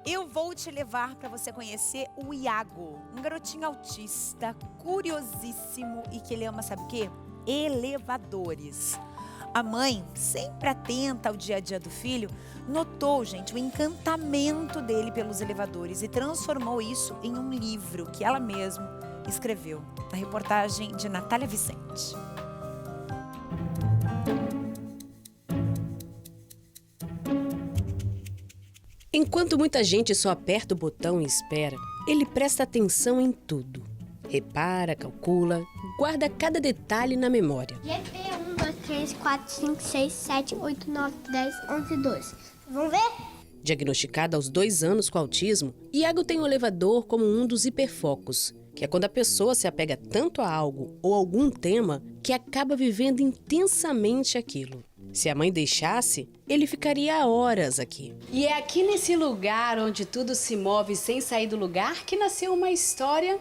Eu vou te levar para você conhecer o Iago, um garotinho autista, curiosíssimo e que ele ama, sabe o quê? Elevadores. A mãe, sempre atenta ao dia a dia do filho, notou, gente, o encantamento dele pelos elevadores e transformou isso em um livro que ela mesma escreveu. Na reportagem de Natália Vicente. Enquanto muita gente só aperta o botão e espera, ele presta atenção em tudo. Repara, calcula, guarda cada detalhe na memória. GP 1, 2, 3, 4, 5, 6, 7, 8, 9, 10, 11, 12. Vamos ver? Diagnosticado aos 2 anos com autismo, Iago tem o elevador como um dos hiperfocos, que é quando a pessoa se apega tanto a algo ou algum tema que acaba vivendo intensamente aquilo. Se a mãe deixasse, ele ficaria horas aqui. E é aqui nesse lugar onde tudo se move sem sair do lugar que nasceu uma história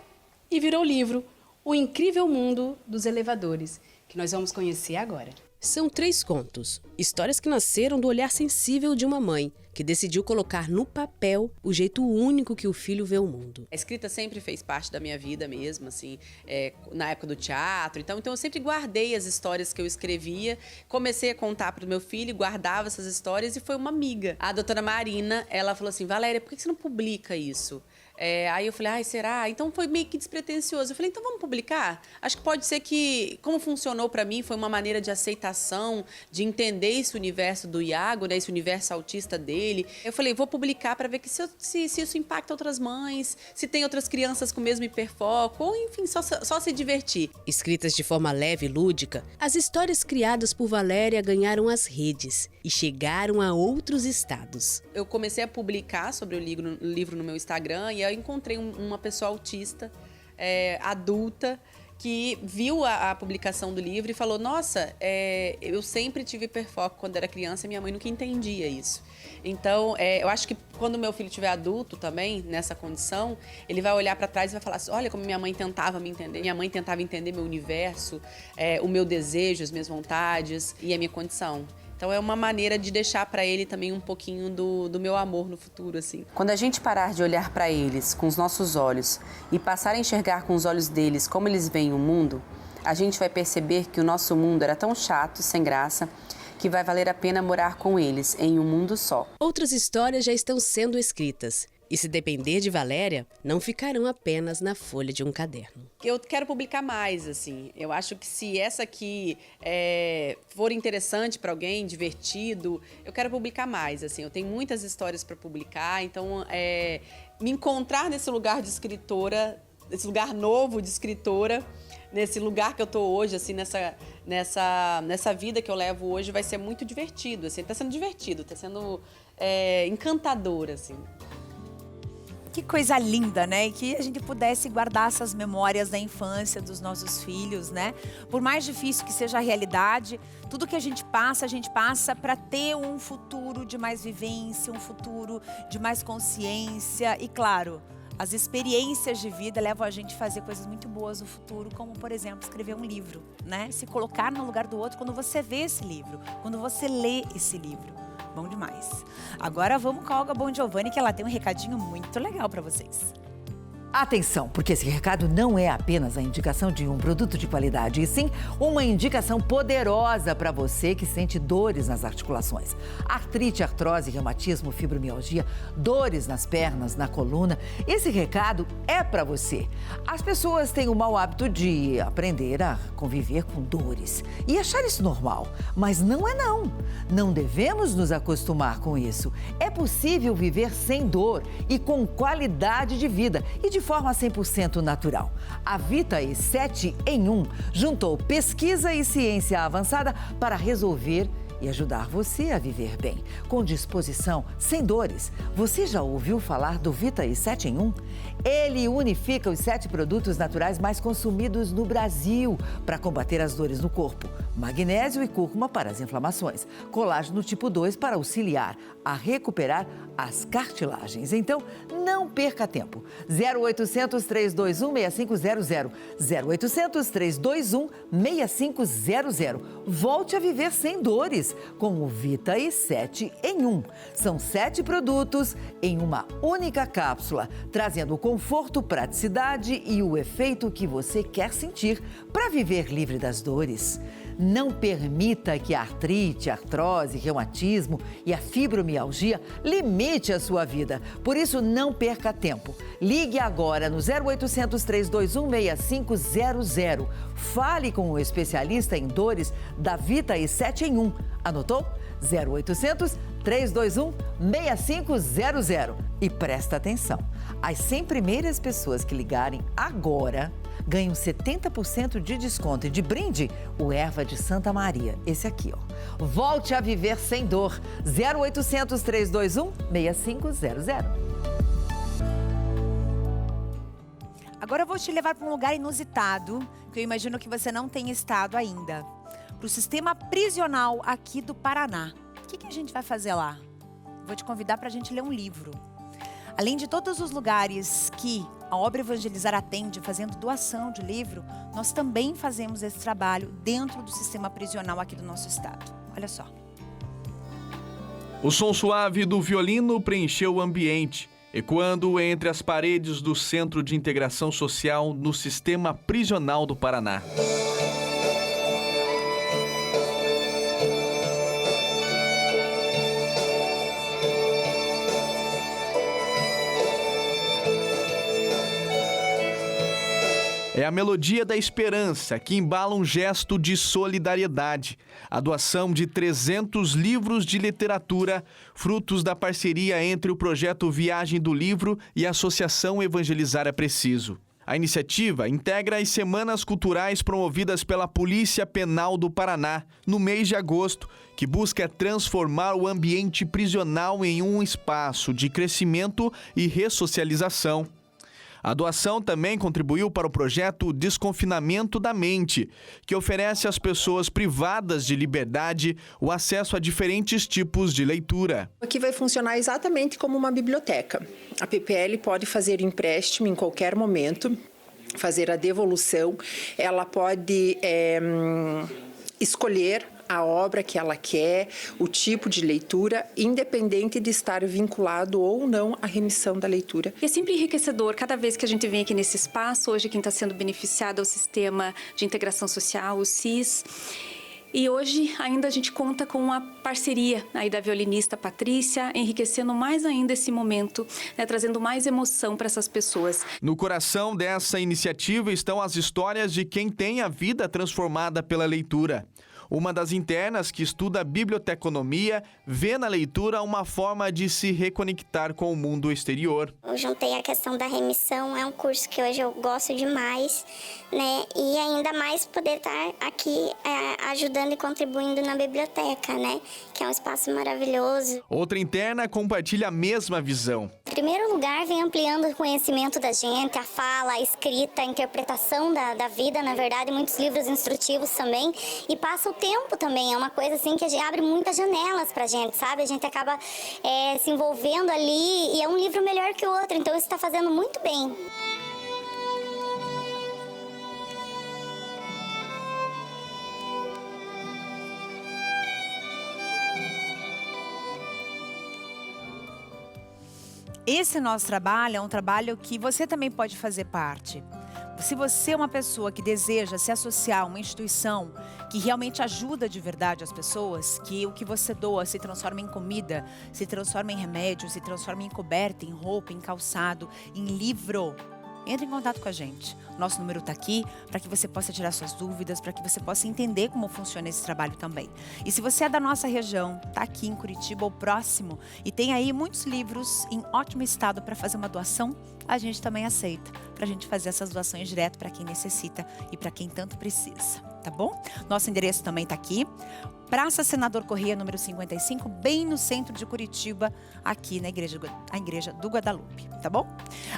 e virou livro, O Incrível Mundo dos Elevadores, que nós vamos conhecer agora. São 3 contos, histórias que nasceram do olhar sensível de uma mãe, que decidiu colocar no papel o jeito único que o filho vê o mundo. A escrita sempre fez parte da minha vida mesmo, assim, na época do teatro. Então eu sempre guardei as histórias que eu escrevia, comecei a contar para o meu filho, guardava essas histórias e foi uma amiga. A doutora Marina, ela falou assim, Valéria, por que você não publica isso? Aí eu falei, ai, será? Então foi meio que despretensioso. Eu falei, então vamos publicar? Acho que pode ser que, como funcionou para mim, foi uma maneira de aceitação, de entender esse universo do Iago, né, esse universo autista dele. Eu falei, vou publicar para ver se isso impacta outras mães, se tem outras crianças com o mesmo hiperfoco, ou enfim, só se divertir. Escritas de forma leve e lúdica, as histórias criadas por Valéria ganharam as redes e chegaram a outros estados. Eu comecei a publicar sobre o livro no meu Instagram e eu encontrei uma pessoa autista, adulta, que viu a publicação do livro e falou, nossa, eu sempre tive hiperfoco quando era criança e minha mãe nunca entendia isso. Então, eu acho que quando meu filho estiver adulto também, nessa condição, ele vai olhar para trás e vai falar assim, olha como minha mãe tentava me entender, minha mãe tentava entender meu universo, o meu desejo, as minhas vontades e a minha condição. Então é uma maneira de deixar para ele também um pouquinho do meu amor no futuro, assim. Quando a gente parar de olhar para eles com os nossos olhos e passar a enxergar com os olhos deles como eles veem o mundo, a gente vai perceber que o nosso mundo era tão chato, sem graça, que vai valer a pena morar com eles em um mundo só. Outras histórias já estão sendo escritas. E se depender de Valéria, não ficarão apenas na folha de um caderno. Eu quero publicar mais, assim. Eu acho que se essa aqui for interessante para alguém, divertido, eu quero publicar mais, assim. Eu tenho muitas histórias para publicar, então me encontrar nesse lugar de escritora, nesse lugar novo de escritora, nesse lugar que eu tô hoje, assim, nessa vida que eu levo hoje, vai ser muito divertido, assim. Tá sendo divertido, tá sendo encantador, assim. Que coisa linda, né? E que a gente pudesse guardar essas memórias da infância dos nossos filhos, né? Por mais difícil que seja a realidade, tudo que a gente passa para ter um futuro de mais vivência, um futuro de mais consciência. E claro, as experiências de vida levam a gente a fazer coisas muito boas no futuro, como, por exemplo, escrever um livro, né? Se colocar no lugar do outro quando você vê esse livro, quando você lê esse livro. Bom demais. Agora vamos com a Olga Bongiovanni, que ela tem um recadinho muito legal para vocês. Atenção, porque esse recado não é apenas a indicação de um produto de qualidade, e sim uma indicação poderosa para você que sente dores nas articulações. Artrite, artrose, reumatismo, fibromialgia, dores nas pernas, na coluna. Esse recado é para você. As pessoas têm o mau hábito de aprender a conviver com dores e achar isso normal, mas não é não. Não devemos nos acostumar com isso. É possível viver sem dor e com qualidade de vida e de forma 100% natural. A Vitae 7 em 1 juntou pesquisa e ciência avançada para resolver e ajudar você a viver bem, com disposição, sem dores. Você já ouviu falar do Vitae 7 em 1? Ele unifica os 7 produtos naturais mais consumidos no Brasil para combater as dores no corpo. Magnésio e cúrcuma para as inflamações. Colágeno tipo 2 para auxiliar a recuperar as cartilagens. Então, não perca tempo. 0800 321 6500. 0800 321 6500. Volte a viver sem dores com o Vitae 7 em 1. São 7 produtos em uma única cápsula, trazendo conforto, praticidade e o efeito que você quer sentir para viver livre das dores. Não permita que a artrite, a artrose, reumatismo e a fibromialgia limite a sua vida. Por isso, não perca tempo. Ligue agora no 0800 321 6500. Fale com o especialista em dores da Vitae 7 em 1. Anotou? 0800 321 6500. E presta atenção, as 100 primeiras pessoas que ligarem agora ganham 70% de desconto e de brinde o Erva de Santa Maria. Esse aqui, ó. Volte a viver sem dor. 0800 321 6500. Agora eu vou te levar para um lugar inusitado, que eu imagino que você não tenha estado ainda. Para o sistema prisional aqui do Paraná. O que a gente vai fazer lá? Vou te convidar para a gente ler um livro. Além de todos os lugares que a Obra Evangelizar atende, fazendo doação de livro, nós também fazemos esse trabalho dentro do sistema prisional aqui do nosso estado. Olha só. O som suave do violino preencheu o ambiente, ecoando entre as paredes do Centro de Integração Social no sistema prisional do Paraná. É a melodia da esperança que embala um gesto de solidariedade. A doação de 300 livros de literatura, frutos da parceria entre o projeto Viagem do Livro e a Associação Evangelizar é Preciso. A iniciativa integra as semanas culturais promovidas pela Polícia Penal do Paraná no mês de agosto, que busca transformar o ambiente prisional em um espaço de crescimento e ressocialização. A doação também contribuiu para o projeto Desconfinamento da Mente, que oferece às pessoas privadas de liberdade o acesso a diferentes tipos de leitura. Aqui vai funcionar exatamente como uma biblioteca. A PPL pode fazer o empréstimo em qualquer momento, fazer a devolução, ela pode escolher a obra que ela quer, o tipo de leitura, independente de estar vinculado ou não à remissão da leitura. E é sempre enriquecedor, cada vez que a gente vem aqui nesse espaço, hoje quem está sendo beneficiado é o Sistema de Integração Social, o SIS. E hoje ainda a gente conta com uma parceria aí da violinista Patrícia, enriquecendo mais ainda esse momento, né, trazendo mais emoção para essas pessoas. No coração dessa iniciativa estão as histórias de quem tem a vida transformada pela leitura. Uma das internas que estuda biblioteconomia vê na leitura uma forma de se reconectar com o mundo exterior. Eu juntei a questão da remissão, é um curso que hoje eu gosto demais, né? E ainda mais poder estar aqui ajudando e contribuindo na biblioteca, né? Que é um espaço maravilhoso. Outra interna compartilha a mesma visão. Em primeiro lugar, vem ampliando o conhecimento da gente, a fala, a escrita, a interpretação da vida, na verdade, muitos livros instrutivos também. E passa o tempo também, é uma coisa assim que abre muitas janelas pra gente, sabe? A gente acaba se envolvendo ali e é um livro melhor que o outro, então isso está fazendo muito bem. esse nosso trabalho é um trabalho que você também pode fazer parte. Se você é uma pessoa que deseja se associar a uma instituição que realmente ajuda de verdade as pessoas, que o que você doa se transforma em comida, se transforma em remédio, se transforma em coberta, em roupa, em calçado, em livro, entre em contato com a gente. Nosso número está aqui para que você possa tirar suas dúvidas, para que você possa entender como funciona esse trabalho também. E se você é da nossa região, está aqui em Curitiba ou próximo, e tem aí muitos livros em ótimo estado para fazer uma doação, a gente também aceita, para a gente fazer essas doações direto para quem necessita e para quem tanto precisa, tá bom? Nosso endereço também está aqui, Praça Senador Corrêa, número 55, bem no centro de Curitiba, aqui na igreja do Guadalupe, tá bom?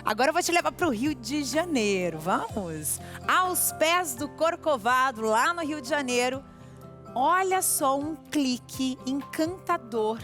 Agora eu vou te levar para o Rio de Janeiro, vamos? Aos pés do Corcovado, lá no Rio de Janeiro, olha só um clique encantador,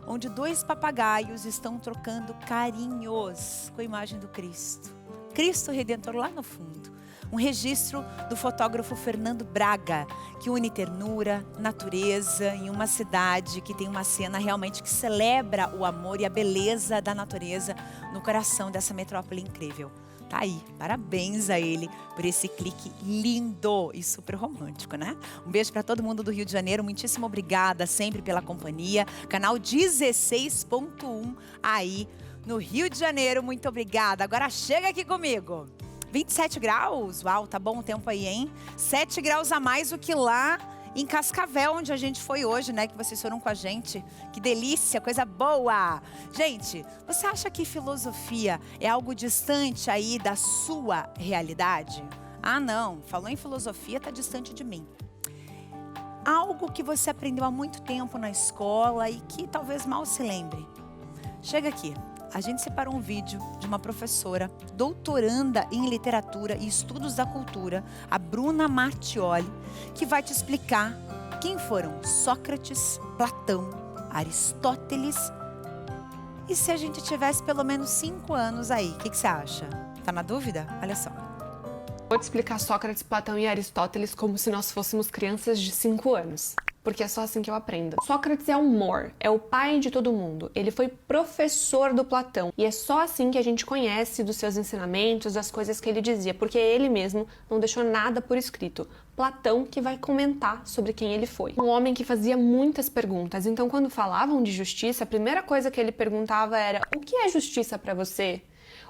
onde 2 papagaios estão trocando carinhos com a imagem do Cristo. Cristo Redentor lá no fundo. Um registro do fotógrafo Fernando Braga, que une ternura, natureza em uma cidade que tem uma cena realmente que celebra o amor e a beleza da natureza no coração dessa metrópole incrível. Tá aí, parabéns a ele por esse clique lindo e super romântico, né? Um beijo para todo mundo do Rio de Janeiro, muitíssimo obrigada sempre pela companhia. Canal 16.1 aí no Rio de Janeiro, muito obrigada. Agora chega aqui comigo. 27 graus, uau, tá bom o tempo aí, hein? 7 graus a mais do que lá em Cascavel, onde a gente foi hoje, né? Que vocês foram com a gente. Que delícia, coisa boa! Gente, você acha que filosofia é algo distante aí da sua realidade? Ah, não. Falou em filosofia, tá distante de mim. Algo que você aprendeu há muito tempo na escola e que talvez mal se lembre. Chega aqui. A gente separou um vídeo de uma professora, doutoranda em literatura e estudos da cultura, a Bruna Martioli, que vai te explicar quem foram Sócrates, Platão, Aristóteles. E se a gente tivesse pelo menos 5 anos aí, o que você acha? Tá na dúvida? Olha só. Vou te explicar Sócrates, Platão e Aristóteles como se nós fôssemos crianças de 5 anos. Porque é só assim que eu aprendo. Sócrates é o Mor, é o pai de todo mundo. Ele foi professor do Platão. E é só assim que a gente conhece dos seus ensinamentos, das coisas que ele dizia. Porque ele mesmo não deixou nada por escrito. Platão que vai comentar sobre quem ele foi. Um homem que fazia muitas perguntas. Então, quando falavam de justiça, a primeira coisa que ele perguntava era: o que é justiça para você?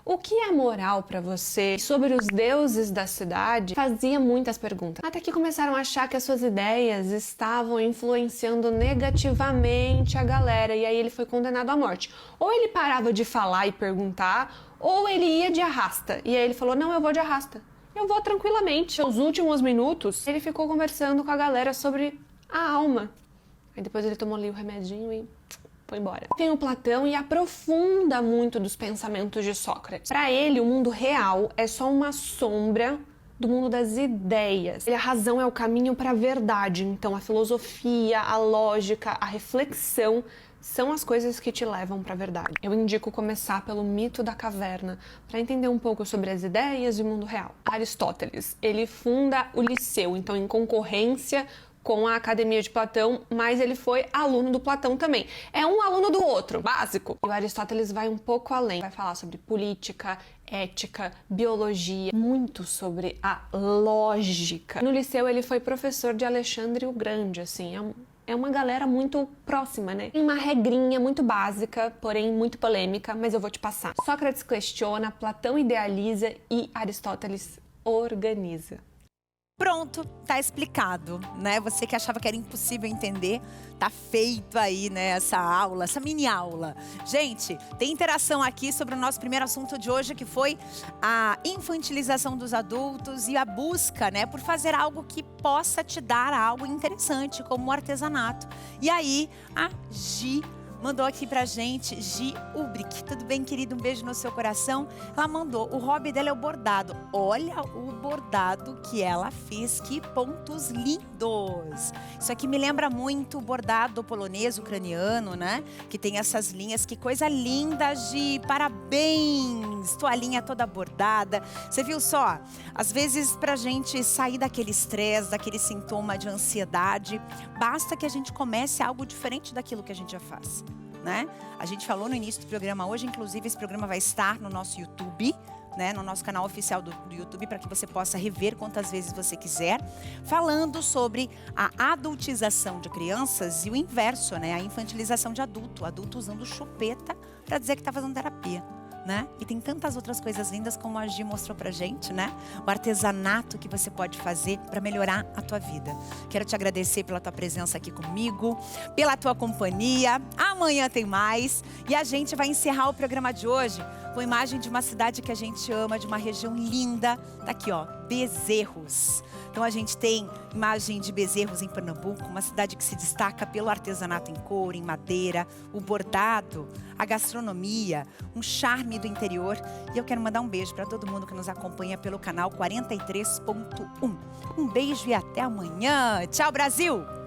O que é moral para você? Sobre os deuses da cidade, fazia muitas perguntas. Até que começaram a achar que as suas ideias estavam influenciando negativamente a galera. E aí ele foi condenado à morte. Ou ele parava de falar e perguntar, ou ele ia de arrasta. E aí ele falou: não, eu vou de arrasta. Eu vou tranquilamente. Nos últimos minutos, ele ficou conversando com a galera sobre a alma. Aí depois ele tomou ali o remedinho e foi embora. Tem o Platão e aprofunda muito dos pensamentos de Sócrates. Para ele, o mundo real é só uma sombra do mundo das ideias. A razão é o caminho para a verdade. Então, a filosofia, a lógica, a reflexão são as coisas que te levam para a verdade. Eu indico começar pelo mito da caverna, para entender um pouco sobre as ideias e o mundo real. Aristóteles, ele funda o Liceu, então em concorrência com a Academia de Platão, mas ele foi aluno do Platão também. É um aluno do outro, básico. E o Aristóteles vai um pouco além. Vai falar sobre política, ética, biologia, muito sobre a lógica. No Liceu ele foi professor de Alexandre o Grande, assim, é uma galera muito próxima, né? Tem uma regrinha muito básica, porém muito polêmica, mas eu vou te passar. Sócrates questiona, Platão idealiza e Aristóteles organiza. Pronto, tá explicado, né? Você que achava que era impossível entender, tá feito aí, né? Essa aula, essa mini aula. Gente, tem interação aqui sobre o nosso primeiro assunto de hoje, que foi a infantilização dos adultos e a busca, né? Por fazer algo que possa te dar algo interessante, como o artesanato. E aí, a Gi mandou aqui pra gente, Gi Ubrick. Tudo bem, querido? Um beijo no seu coração. Ela mandou, o hobby dela é o bordado. Olha o bordado que ela fez, que pontos lindos. Isso aqui me lembra muito o bordado polonês, ucraniano, né? Que tem essas linhas, que coisa linda, Gi. Parabéns! Toalhinha toda bordada. Você viu só? Às vezes, pra gente sair daquele estresse, daquele sintoma de ansiedade, basta que a gente comece algo diferente daquilo que a gente já faz. né? A gente falou no início do programa hoje, inclusive esse programa vai estar no nosso YouTube, né, no nosso canal oficial do YouTube, para que você possa rever quantas vezes você quiser, falando sobre a adultização de crianças e o inverso, né, a infantilização de adulto, adulto usando chupeta para dizer que está fazendo terapia. Né? E tem tantas outras coisas lindas como a Gi mostrou pra gente, né? O artesanato que você pode fazer para melhorar a tua vida. Quero te agradecer pela tua presença aqui comigo, pela tua companhia. Amanhã tem mais e a gente vai encerrar o programa de hoje com imagem de uma cidade que a gente ama, de uma região linda. Tá aqui, ó, Bezerros. Então a gente tem imagem de Bezerros em Pernambuco, uma cidade que se destaca pelo artesanato em couro, em madeira, o bordado, a gastronomia, um charme do interior. E eu quero mandar um beijo para todo mundo que nos acompanha pelo canal 43.1. Um beijo e até amanhã. Tchau, Brasil!